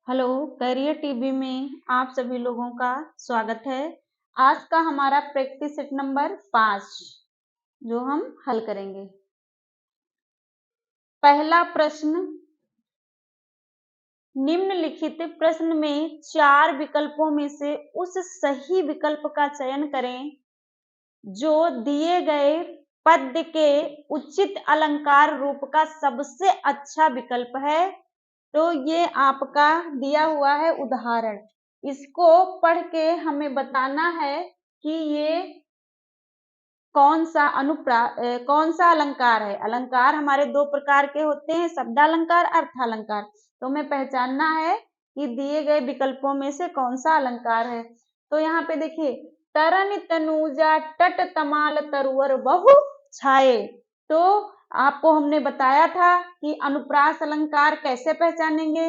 Hello, career TV में आप सभी लोगों का स्वागत है। आज का हमारा प्रैक्टिस सेट नंबर 5 जो हम हल करेंगे। पहला प्रश्न, निम्नलिखित प्रश्न में 4 विकल्पों में से उस सही विकल्प का चयन करें जो दिए गए पद के उचित अलंकार रूप का सबसे अच्छा विकल्प है। तो ये आपका दिया हुआ है उदाहरण, इसको पढ़ के हमें बताना है कि ये कौन सा अलंकार है। अलंकार हमारे 2 प्रकार के होते हैं, शब्दालंकार, अर्थालंकार। तो हमें पहचानना है कि दिए गए विकल्पों में से कौन सा अलंकार है। तो यहाँ पे देखिए, तरन तनुजा टट तमाल तरुवर बहु छाए। तो आपको हमने बताया था कि अनुप्रास अलंकार कैसे पहचानेंगे।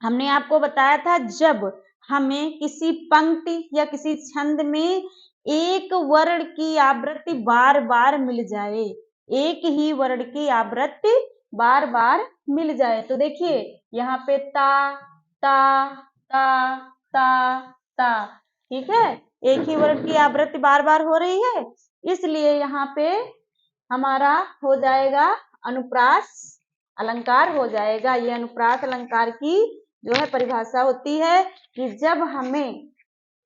हमने आपको बताया था जब हमें किसी पंक्ति या किसी छंद में एक वर्ण की आवृत्ति बार बार मिल जाए, एक ही वर्ण की आवृत्ति बार बार मिल जाए। तो देखिए यहाँ पे ता ता ता ता ता, ठीक है, एक ही वर्ण की आवृत्ति बार बार हो रही है, इसलिए यहाँ पे हमारा हो जाएगा अनुप्रास अलंकार हो जाएगा। ये अनुप्रास अलंकार की जो है परिभाषा होती है कि जब हमें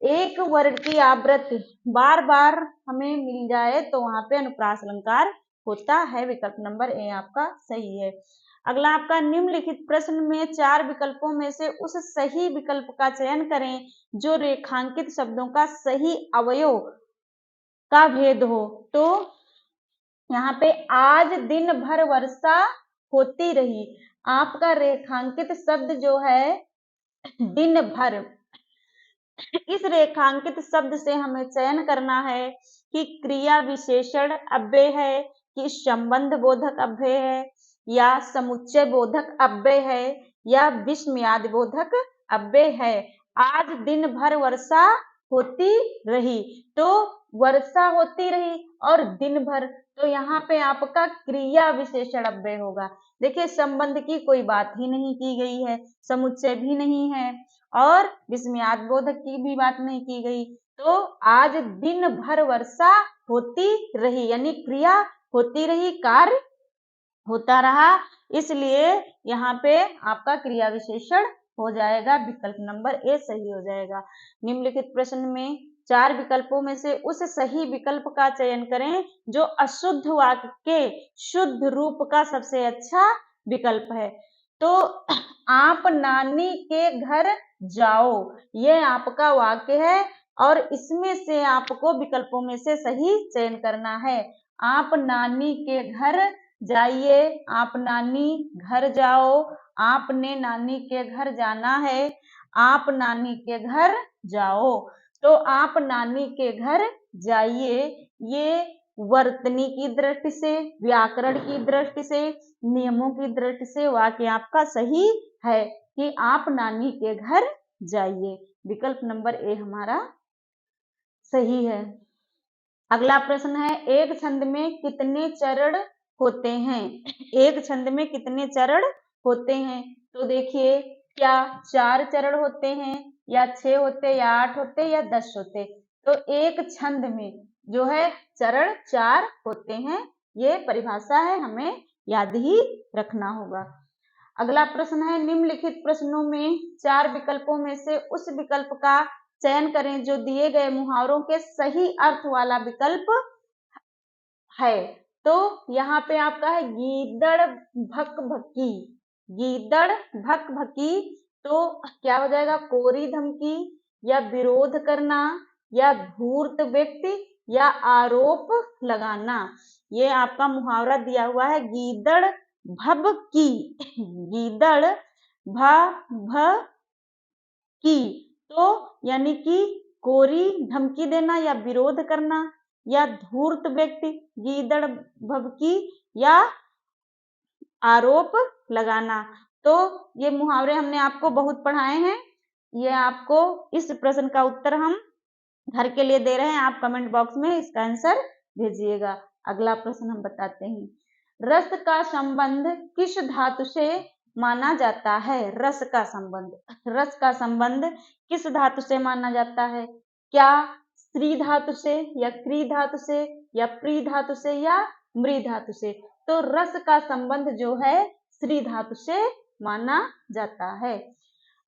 एक वर्ण की आवृत्ति बार बार हमें मिल जाए तो वहां पे अनुप्रास अलंकार होता है। विकल्प नंबर ए आपका सही है। अगला आपका, निम्नलिखित प्रश्न में 4 विकल्पों में से उस सही विकल्प का चयन करें जो रेखांकित शब्दों का सही अवयव का भेद हो। तो यहाँ पे आज दिन भर वर्षा होती रही, आपका रेखांकित शब्द जो है दिन भर, इस रेखांकित शब्द से हमें चयन करना है कि क्रिया विशेषण अव्यय है, कि संबंध बोधक अव्यय है, या समुच्चय बोधक अव्यय है, या विस्मयादि बोधक अव्यय है। आज दिन भर वर्षा होती रही, तो वर्षा होती रही और दिन भर, तो यहाँ पे आपका क्रिया विशेषण अव्यय होगा। देखिए संबंध की कोई बात ही नहीं की गई है, समुच्चय भी नहीं है और विस्मयाद बोधक की भी बात नहीं की गई। तो आज दिन भर वर्षा होती रही यानी क्रिया होती रही, कार्य होता रहा, इसलिए यहाँ पे आपका क्रिया विशेषण हो जाएगा। विकल्प नंबर ए सही हो जाएगा। निम्नलिखित प्रश्न में 4 विकल्पों में से उस सही विकल्प का चयन करें जो अशुद्ध वाक्य के शुद्ध रूप का सबसे अच्छा विकल्प है। तो आप नानी के घर जाओ, ये आपका वाक्य है और इसमें से आपको विकल्पों में से सही चयन करना है। आप नानी के घर जाइए, आप नानी घर जाओ, आपने नानी के घर जाना है, आप नानी के घर जाओ। तो आप नानी के घर जाइए, ये वर्तनी की दृष्टि से, व्याकरण की दृष्टि से, नियमों की दृष्टि से वाक्य आपका सही है कि आप नानी के घर जाइए। विकल्प नंबर ए हमारा सही है। अगला प्रश्न है, एक छंद में कितने चरण होते हैं। एक छंद में कितने चरण होते हैं। तो देखिए, क्या 4 चरण होते हैं, या 6 होते, या 8 होते, या 10 होते। तो एक छंद में जो है चरण 4 होते हैं, ये परिभाषा है, हमें याद ही रखना होगा। अगला प्रश्न है, निम्नलिखित प्रश्नों में 4 विकल्पों में से उस विकल्प का चयन करें जो दिए गए मुहावरों के सही अर्थ वाला विकल्प है। तो यहाँ पे आपका है गीदड़ भक भकी, गीदड़ भक भकी, तो क्या हो जाएगा, कोरी धमकी, या विरोध करना, या धूर्त व्यक्ति, या आरोप लगाना। ये आपका मुहावरा दिया हुआ है गीदड़ भभकी, गीदड़ भभकी, तो यानी कि कोरी धमकी देना या विरोध करना, या धूर्त व्यक्ति गीदड़ भभकी, या आरोप लगाना। तो ये मुहावरे हमने आपको बहुत पढ़ाए हैं, ये आपको इस प्रश्न का उत्तर हम घर के लिए दे रहे हैं, आप कमेंट बॉक्स में इसका आंसर भेजिएगा। अगला प्रश्न हम बताते हैं, रस का संबंध किस धातु से माना जाता है? रस का संबंध। रस का संबंध किस धातु से माना जाता है? क्या स्त्री धातु से या क्री धातु से या प्री धातु से या मृ धातु से? तो रस का संबंध जो है स्त्री धातु से माना जाता है।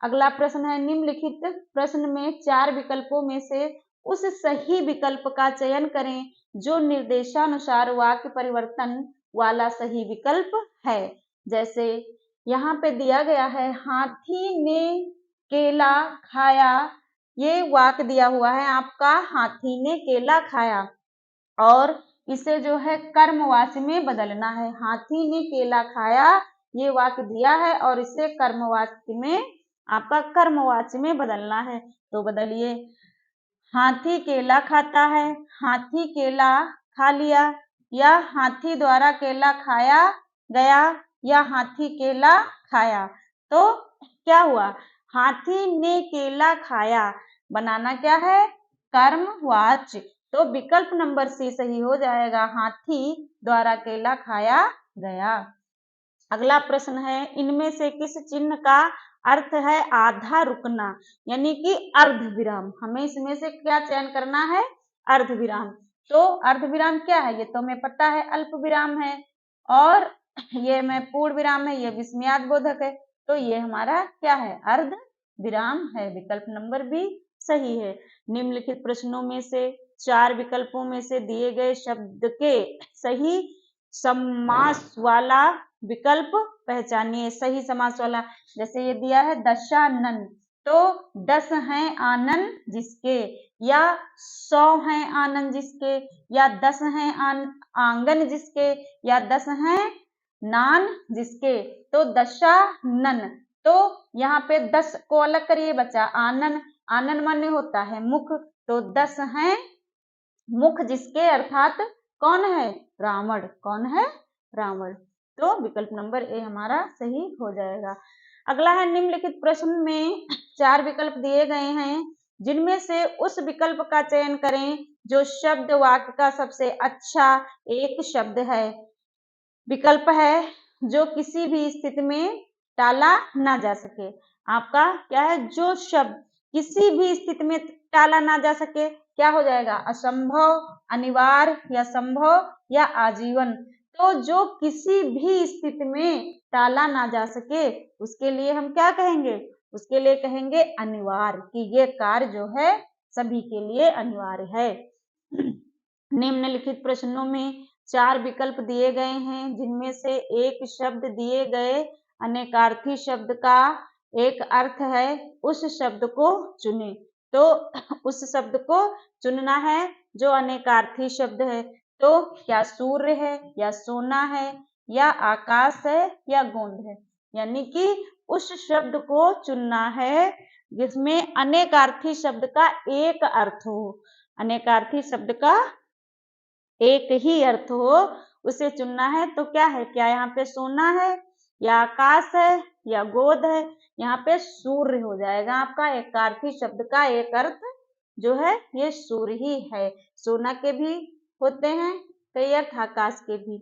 अगला प्रश्न है, निम्नलिखित प्रश्न में 4 विकल्पों में से उस सही विकल्प का चयन करें जो निर्देशानुसार वाक्य परिवर्तन वाला सही विकल्प है। जैसे यहाँ पे दिया गया है, हाथी ने केला खाया, ये वाक्य दिया हुआ है आपका, हाथी ने केला खाया, और इसे जो है कर्मवाची में बदलना है। हाथी ने केला खाया, ये वाक्य दिया है और इसे कर्मवाची में, आपका कर्मवाची में बदलना है। तो बदलिए, हाथी केला खाता है, हाथी केला खा लिया, या हाथी द्वारा केला खाया गया, या हाथी केला खाया। तो क्या हुआ, हाथी ने केला खाया, बनाना क्या है, कर्मवाच्य। तो विकल्प नंबर सी सही हो जाएगा, हाथी द्वारा केला खाया गया। अगला प्रश्न है, इनमें से किस चिन्ह का अर्थ है आधा रुकना, यानी कि अर्ध विराम। हमें इसमें से क्या चयन करना है, अर्ध विराम। तो अर्ध विराम क्या है, ये तो हमें पता है, अल्प विराम है, और ये में पूर्ण विराम है, ये विस्मयादिबोधक है। तो ये हमारा क्या है, अर्ध विराम है। विकल्प नंबर बी सही है। निम्नलिखित प्रश्नों में से 4 विकल्पों में से दिए गए शब्द के सही समास वाला विकल्प पहचानिए। सही समास वाला, जैसे ये दिया है दशानन, तो 10 हैं आनन जिसके, या 100 हैं आनन जिसके, या 10 हैं आंगन जिसके, या 10 हैं नान जिसके। तो दशानन, तो यहाँ पे 10 को अलग करिए, बचा आनन। आनन माने होता है मुख, तो 10 हैं मुख जिसके, अर्थात कौन है, रावण। कौन है, रावण। तो विकल्प नंबर ए हमारा सही हो जाएगा। अगला है, निम्नलिखित प्रश्न में 4 विकल्प दिए गए हैं, जिनमें से उस विकल्प का चयन करें जो शब्द वाक्य का सबसे अच्छा एक शब्द है। विकल्प है जो किसी भी स्थिति में टाला ना जा सके। आपका क्या है, जो शब्द किसी भी स्थिति में टाला ना जा सके, क्या हो जाएगा, असंभव, अनिवार्य, या संभव, या आजीवन। तो जो किसी भी स्थिति में टाला ना जा सके, उसके लिए हम क्या कहेंगे, उसके लिए कहेंगे अनिवार्य, कि ये कार्य जो है सभी के लिए अनिवार्य है। निम्नलिखित प्रश्नों में 4 विकल्प दिए गए हैं, जिनमें से एक शब्द दिए गए अनेकार्थी शब्द का एक अर्थ है, उस शब्द को चुने। तो उस शब्द को चुनना है जो अनेकार्थी शब्द है। तो क्या सूर्य है, या सोना है, या आकाश है, या गोंद है। यानी कि उस शब्द को चुनना है जिसमें अनेकार्थी शब्द का एक अर्थ हो। अनेकार्थी शब्द का एक ही अर्थ हो, उसे चुनना है। तो क्या है, क्या यहाँ पे सोना है, या आकाश है, या गोद है। यहाँ पे सूर्य हो जाएगा आपका। एकार्थी शब्द का एक अर्थ जो है ये सूर्य ही है। सोना के भी होते हैं कई अर्थ, आकाश के भी।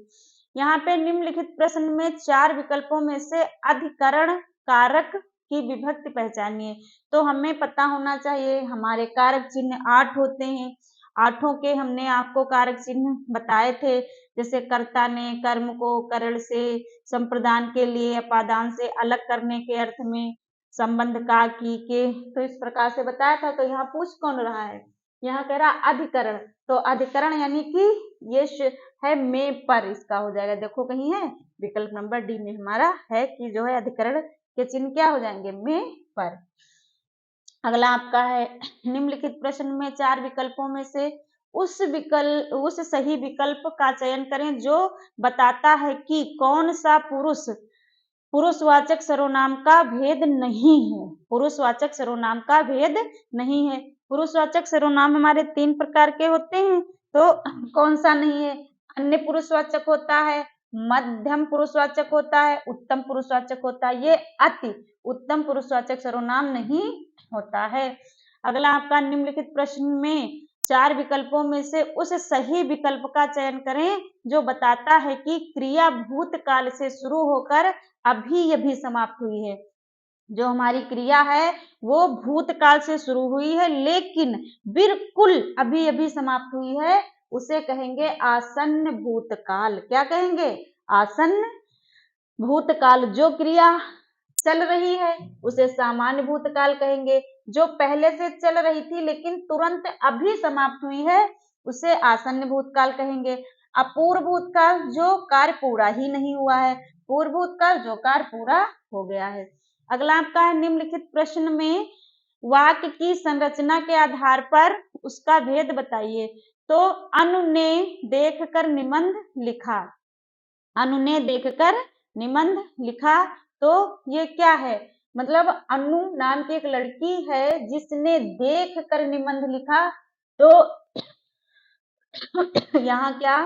यहाँ पे निम्नलिखित प्रश्न में 4 विकल्पों में से अधिकरण कारक की विभक्ति पहचानिए। तो हमें पता होना चाहिए, हमारे कारक चिन्ह 8 होते हैं। 8 के हमने आपको कारक चिन्ह बताए थे, जैसे कर्ता ने कर्म को करण से, संप्रदान के लिए अपादान से अलग करने के अर्थ में, संबंध का की के, तो इस प्रकार से बताया था। तो यहाँ पूछ कौन रहा है, यहाँ कह रहा अधिकरण। तो अधिकरण यानी कि ये है में पर, इसका हो जाएगा, देखो कहीं है, विकल्प नंबर डी में हमारा है कि जो है अधिकरण के चिन्ह क्या हो जाएंगे, में पर। अगला आपका है, निम्नलिखित प्रश्न में 4 विकल्पों में से उस सही विकल्प का चयन करें जो बताता है कि कौन सा पुरुषवाचक सर्वनाम का भेद नहीं है। पुरुषवाचक सर्वनाम का भेद नहीं है। पुरुषवाचक सर्वनाम हमारे 3 प्रकार के होते हैं, तो कौन सा नहीं है, अन्य पुरुषवाचक होता है, मध्यम पुरुषवाचक होता है, उत्तम पुरुषवाचक होता है। ये अति उत्तम पुरुषवाचक सर्वनाम नहीं होता है। अगला आपका, निम्नलिखित प्रश्न में 4 विकल्पों में से उस सही विकल्प का चयन करें जो बताता है कि क्रिया भूतकाल से शुरू होकर अभी अभी समाप्त हुई है। जो हमारी क्रिया है वो भूतकाल से शुरू हुई है लेकिन बिल्कुल अभी अभी समाप्त हुई है, उसे कहेंगे आसन्न भूतकाल। क्या कहेंगे? आसन्न भूतकाल। जो क्रिया चल रही है उसे सामान्य भूतकाल कहेंगे। जो पहले से चल रही थी लेकिन तुरंत अभी समाप्त हुई है उसे आसन्न भूतकाल कहेंगे। अपूर्व भूतकाल, जो कार्य पूरा ही नहीं हुआ है। पूर्व भूतकाल, जो कार्य पूरा हो गया है। अगला आपका है निम्नलिखित प्रश्न में वाक्य की संरचना के आधार पर उसका भेद बताइए। तो अनु ने देखकर निबंध लिखा। अनु ने देखकर निबंध लिखा, तो ये क्या है? मतलब अनु नाम की एक लड़की है जिसने देखकर निबंध लिखा। तो यहाँ क्या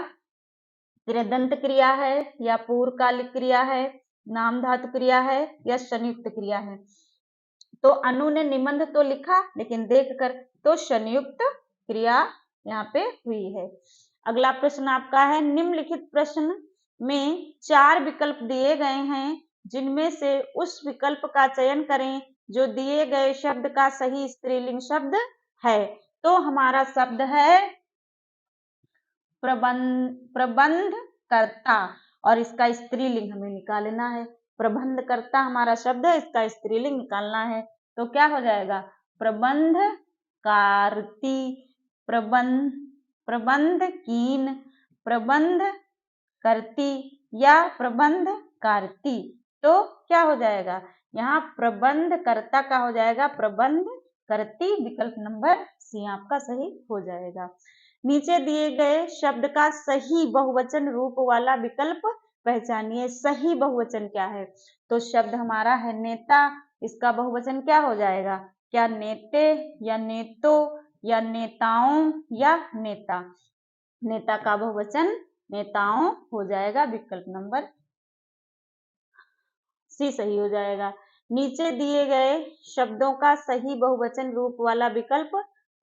कृदंत क्रिया है या पूर्वकालिक क्रिया है, नाम धातु क्रिया है या संयुक्त क्रिया है? तो अनु ने निबंध तो लिखा लेकिन देखकर, तो संयुक्त क्रिया यहाँ पे हुई है। अगला प्रश्न आपका है निम्नलिखित प्रश्न में 4 विकल्प दिए गए हैं जिनमें से उस विकल्प का चयन करें जो दिए गए शब्द का सही स्त्रीलिंग शब्द है। तो हमारा शब्द है प्रबंधकर्ता और इसका स्त्रीलिंग हमें निकालना है। प्रबंधकर्ता हमारा शब्द है, इसका स्त्रीलिंग निकालना है। तो क्या हो जाएगा? प्रबंधकारिणी, प्रबंधकीन, प्रबंधकर्ती या प्रबंधकारिणी। तो क्या हो जाएगा? यहाँ प्रबंधकर्ता का हो जाएगा प्रबंधकर्ती। विकल्प नंबर सी आपका सही हो जाएगा। नीचे दिए गए शब्द का सही बहुवचन रूप वाला विकल्प पहचानिए। सही बहुवचन क्या है? तो शब्द हमारा है नेता, इसका बहुवचन क्या हो जाएगा? क्या नेते या नेतो या नेताओं या नेता? नेता का बहुवचन नेताओं हो जाएगा। विकल्प नंबर सी सही हो जाएगा। नीचे दिए गए शब्दों का सही बहुवचन रूप वाला विकल्प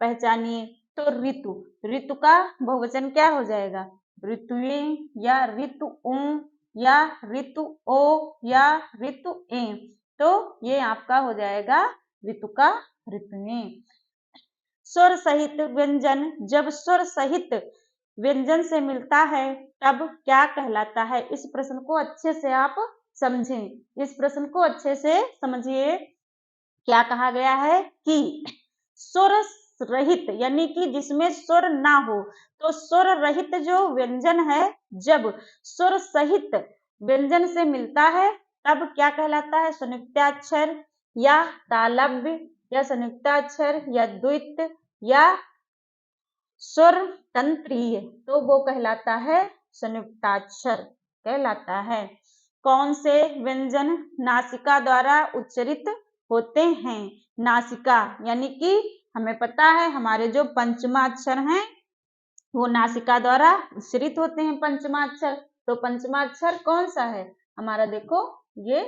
पहचानिए। तो ऋतु, ऋतु का बहुवचन क्या हो जाएगा? ऋतुएं या ऋतुओं या ऋतुओ या ऋतुएं। तो ये आपका हो जाएगा ऋतु का ऋतुएं। स्वर सहित व्यंजन जब स्वर सहित व्यंजन से मिलता है तब क्या कहलाता है? इस प्रश्न को अच्छे से आप समझें। इस प्रश्न को अच्छे से समझिए। क्या कहा गया है कि स्वर रहित यानी कि जिसमें स्वर ना हो, तो स्वर रहित जो व्यंजन है जब स्वर सहित व्यंजन से मिलता है तब क्या कहलाता है? संयुक्ताक्षर या तालव्य या संयुक्ताक्षर या द्वित या स्वर तंत्रीय, तो वो कहलाता है संयुक्ताक्षर कहलाता है। कौन से व्यंजन नासिका द्वारा उच्चरित होते हैं? नासिका यानी कि हमें पता है हमारे जो पंचमाक्षर हैं वो नासिका द्वारा उच्चरित होते हैं। पंचमाक्षर, तो पंचमाक्षर कौन सा है हमारा? देखो ये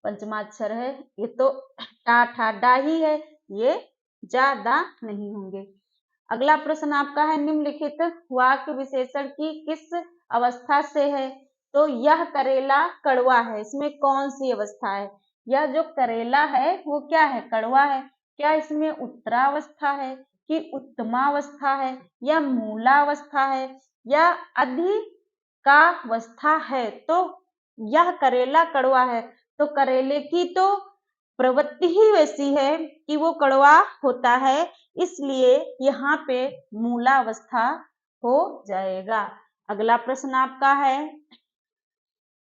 पंचमाक्षर है। ये तो टा ठा डा ही है, ये जा दा नहीं होंगे। अगला प्रश्न आपका है निम्नलिखित वाक्य विशेषण की किस अवस्था से है? तो यह करेला कड़वा है, इसमें कौन सी अवस्था है? यह जो करेला है वो क्या है? कड़वा है। क्या इसमें उत्तरावस्था है कि उत्तमावस्था है या मूलावस्था है या अधिकावस्था है? तो यह करेला कड़वा है, तो करेले की तो प्रवृत्ति ही वैसी है कि वो कड़वा होता है, इसलिए यहाँ पे मूलावस्था हो जाएगा। अगला प्रश्न आपका है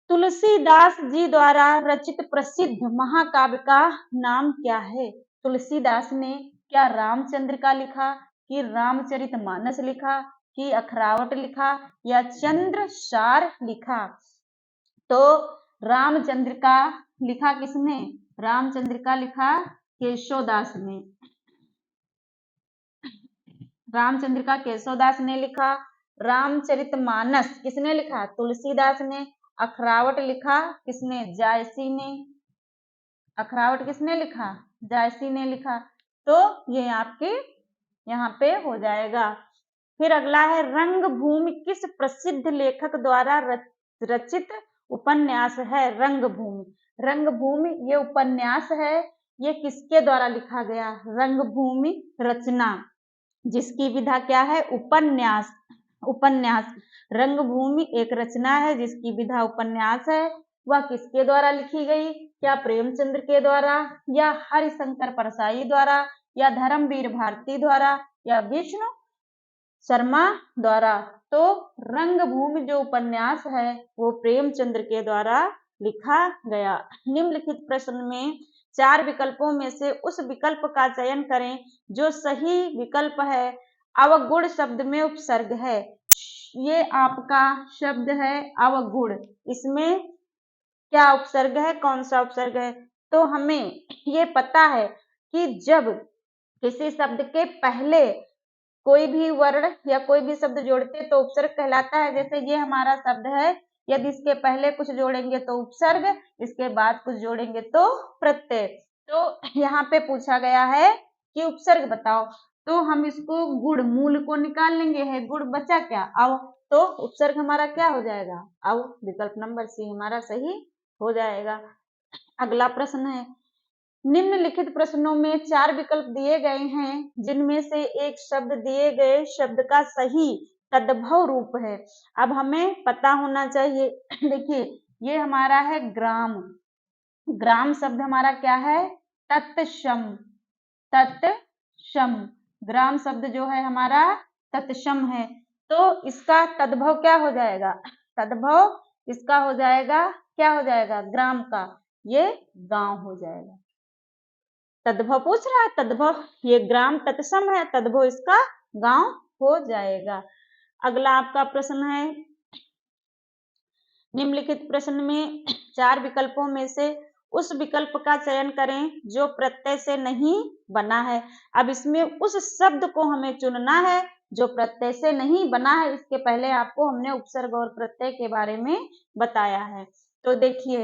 तुलसीदास जी द्वारा रचित प्रसिद्ध महाकाव्य का नाम क्या है? तुलसीदास ने क्या रामचंद्रिका लिखा कि रामचरितमानस लिखा कि अखरावट लिखा या चंद्रसार लिखा? तो रामचंद्रिका लिखा किसने? रामचंद्रिका लिखा केशवदास ने। रामचंद्रिका केशवदास ने लिखा। रामचरितमानस किसने लिखा? तुलसीदास ने। अखरावट लिखा किसने? जायसी ने। अखरावट किसने लिखा? जायसी ने लिखा। तो ये आपके यहाँ पे हो जाएगा। फिर अगला है रंगभूमि किस प्रसिद्ध लेखक द्वारा रचित उपन्यास है? रंगभूमि, रंगभूमि ये उपन्यास है, ये किसके द्वारा लिखा गया? रंगभूमि रचना, जिसकी विधा क्या है? उपन्यास। उपन्यास, रंगभूमि एक रचना है जिसकी विधा उपन्यास है। वह किसके द्वारा लिखी गई? क्या प्रेमचंद्र के द्वारा, या हरिशंकर परसाई द्वारा, या धर्मवीर भारती द्वारा, या विष्णु शर्मा द्वारा? तो रंगभूमि जो उपन्यास है वो प्रेमचंद्र के द्वारा लिखा गया। निम्नलिखित प्रश्न में 4 विकल्पों में से उस विकल्प का चयन करें जो सही विकल्प है। अवगुण शब्द में उपसर्ग है। ये आपका शब्द है अवगुण, इसमें क्या उपसर्ग है? कौन सा उपसर्ग है? तो हमें ये पता है कि जब किसी शब्द के पहले कोई भी वर्ण या कोई भी शब्द जोड़ते तो उपसर्ग कहलाता है। जैसे ये हमारा शब्द है, यदि इसके पहले कुछ जोड़ेंगे तो उपसर्ग, इसके बाद कुछ जोड़ेंगे तो प्रत्यय। तो यहाँ पे पूछा गया है कि उपसर्ग बताओ, तो हम इसको गुण मूल को निकाल लेंगे, है गुण, बचा क्या? अव, तो उपसर्ग हमारा क्या हो जाएगा? अव। विकल्प नंबर सी हमारा सही हो जाएगा। अगला प्रश्न है, निम्नलिखित प्रश्नों में 4 विकल्प दिए गए हैं जिनमें से एक शब्द दिए गए शब्द का सही तद्भव रूप है। अब हमें पता होना चाहिए देखिए ये हमारा है ग्राम, ग्राम शब्द हमारा क्या है? तत्सम, तत्सम, ग्राम शब्द जो है हमारा तत्सम है। तो इसका तद्भव क्या हो जाएगा? तद्भव इसका हो जाएगा, क्या हो जाएगा? ग्राम का ये गांव हो जाएगा। तद्भव पूछ रहा है, तद्भव, ये ग्राम तत्सम है, तद्भव इसका गांव हो जाएगा। अगला आपका प्रश्न है, निम्नलिखित प्रश्न में 4 विकल्पों में से उस विकल्प का चयन करें जो प्रत्यय से नहीं बना है। अब इसमें उस शब्द को हमें चुनना है जो प्रत्यय से नहीं बना है। इसके पहले आपको हमने उपसर्ग और प्रत्यय के बारे में बताया है। तो देखिए,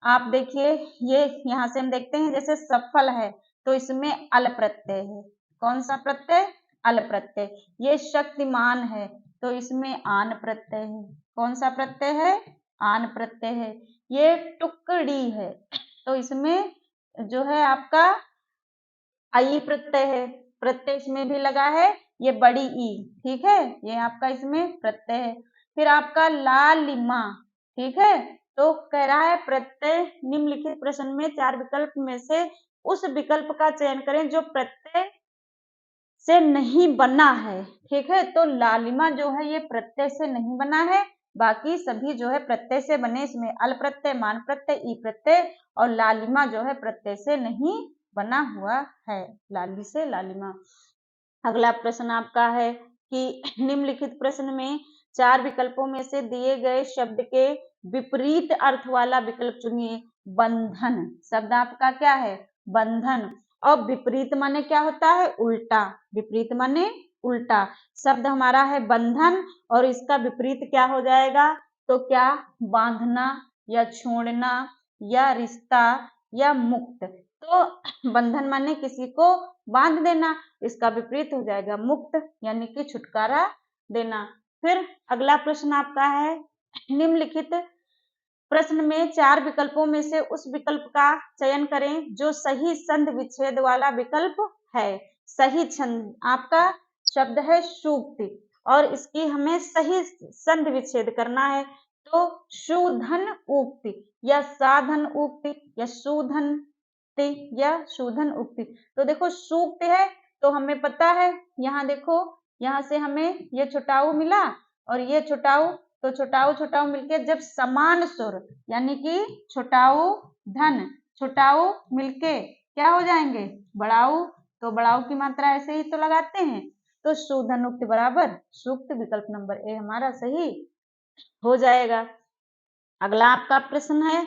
आप देखिए ये यहाँ से हम देखते हैं जैसे सफल है तो इसमें अल प्रत्यय है। कौन सा प्रत्यय? अल प्रत्यय। ये शक्तिमान है तो इसमें आन प्रत्यय है। कौन सा प्रत्यय है? आन प्रत्यय है। ये टुकड़ी है तो इसमें जो है आपका आई प्रत्यय है, प्रत्यय इसमें भी लगा है, ये बड़ी ई, ठीक है, ये आपका इसमें प्रत्यय है। फिर आपका लालिमा, ठीक है, तो कह रहा है प्रत्यय निम्नलिखित प्रश्न में 4 विकल्प में से उस विकल्प का चयन करें जो प्रत्यय से नहीं बना है। ठीक है, तो लालिमा जो है ये प्रत्यय से नहीं बना है, बाकी सभी जो है प्रत्यय से बने। इसमें अल प्रत्यय, मान प्रत्यय, ई प्रत्यय, और लालिमा जो है प्रत्यय से नहीं बना हुआ है, लाली से लालिमा। अगला प्रश्न आपका है कि निम्नलिखित प्रश्न में 4 विकल्पों में से दिए गए शब्द के विपरीत अर्थ वाला विकल्प चुनिए। बंधन शब्द आपका क्या है? बंधन। और विपरीत माने क्या होता है? उल्टा। विपरीत माने उल्टा। शब्द हमारा है बंधन और इसका विपरीत क्या हो जाएगा? तो क्या? बांधना या छोड़ना या रिश्ता या मुक्त। तो बंधन माने किसी को बांध देना, इसका विपरीत हो जाएगा मुक्त, यानी कि छुटकारा देना। फिर अगला प्रश्न आपका है, निम्नलिखित प्रश्न में 4 विकल्पों में से उस विकल्प का चयन करें जो सही संध विच्छेद वाला विकल्प है। सही छंद आपका शब्द है सूक्ति और इसकी हमें सही संध विच्छेद करना है। तो शूधन उक्ति या साधन उक्ति या शूधन या शूधन उक्ति। तो देखो सूक्त है तो हमें पता है, यहाँ देखो, यहाँ से हमें ये छुटाऊ मिला और ये छुटाऊ, तो छुटाऊ छुटाऊ मिलके जब समान स्वर यानी कि छुटाऊ धन छुटाऊ मिलके क्या हो जाएंगे? बड़ाऊ। तो बड़ाऊ की मात्रा ऐसे ही तो लगाते हैं। तो शूधन उक्त बराबर सूक्त, विकल्प नंबर ए हमारा सही हो जाएगा। अगला आपका प्रश्न है,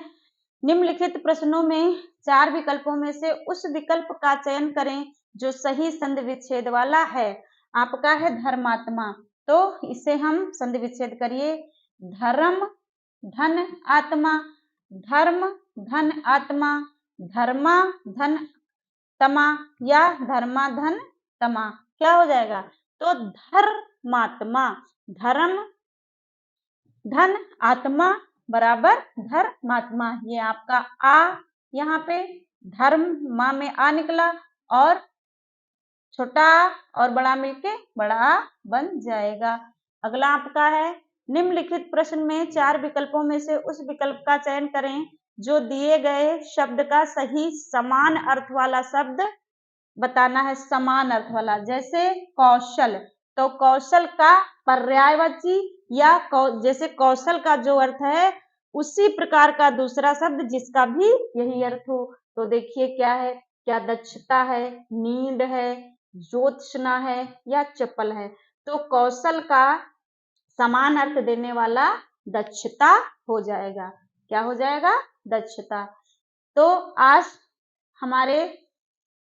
निम्नलिखित प्रश्नों में 4 विकल्पों में से उस विकल्प का चयन करें जो सही संधि विच्छेद वाला है। आपका है धर्मात्मा, तो इसे हम संधि विच्छेद करिए। धर्म धन आत्मा, धर्म धन आत्मा, धर्मा धन तमा या धर्मा धन तमा। क्या हो जाएगा? तो धर्मात्मा, धर्म धन आत्मा बराबर धर्मात्मा। ये आपका आ यहाँ पे धर्म माँ में आ निकला और छोटा और बड़ा मिलके बड़ा आ बन जाएगा। अगला आपका है निम्नलिखित प्रश्न में 4 विकल्पों में से उस विकल्प का चयन करें जो दिए गए शब्द का सही समान अर्थ वाला शब्द बताना है। समान अर्थ वाला, जैसे कौशल, तो कौशल का पर्यायवाची या जैसे कौशल का जो अर्थ है उसी प्रकार का दूसरा शब्द जिसका भी यही अर्थ हो। तो देखिए क्या है, क्या दक्षता है, नींद है, ज्योत्सना है या चपल है। तो कौशल का समान अर्थ देने वाला दक्षता हो जाएगा। क्या हो जाएगा? दक्षता। तो आज हमारे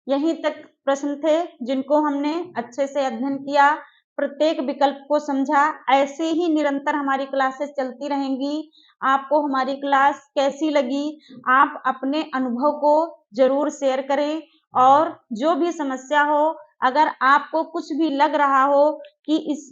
यहीं तक प्रश्न थे जिनको हमने अच्छे से अध्ययन किया, प्रत्येक विकल्प को समझा। ऐसे ही निरंतर हमारी क्लासेस चलती रहेंगी। आपको हमारी क्लास कैसी लगी, आप अपने अनुभव को जरूर शेयर करें और जो भी समस्या हो, अगर आपको कुछ भी लग रहा हो कि इस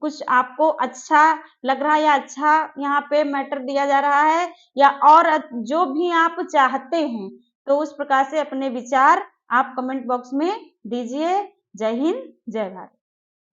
कुछ आपको अच्छा लग रहा है या अच्छा यहाँ पे मैटर दिया जा रहा है या और जो भी आप चाहते हैं, तो उस प्रकार से अपने विचार आप कमेंट बॉक्स में दीजिए। जय हिंद, जय भारत।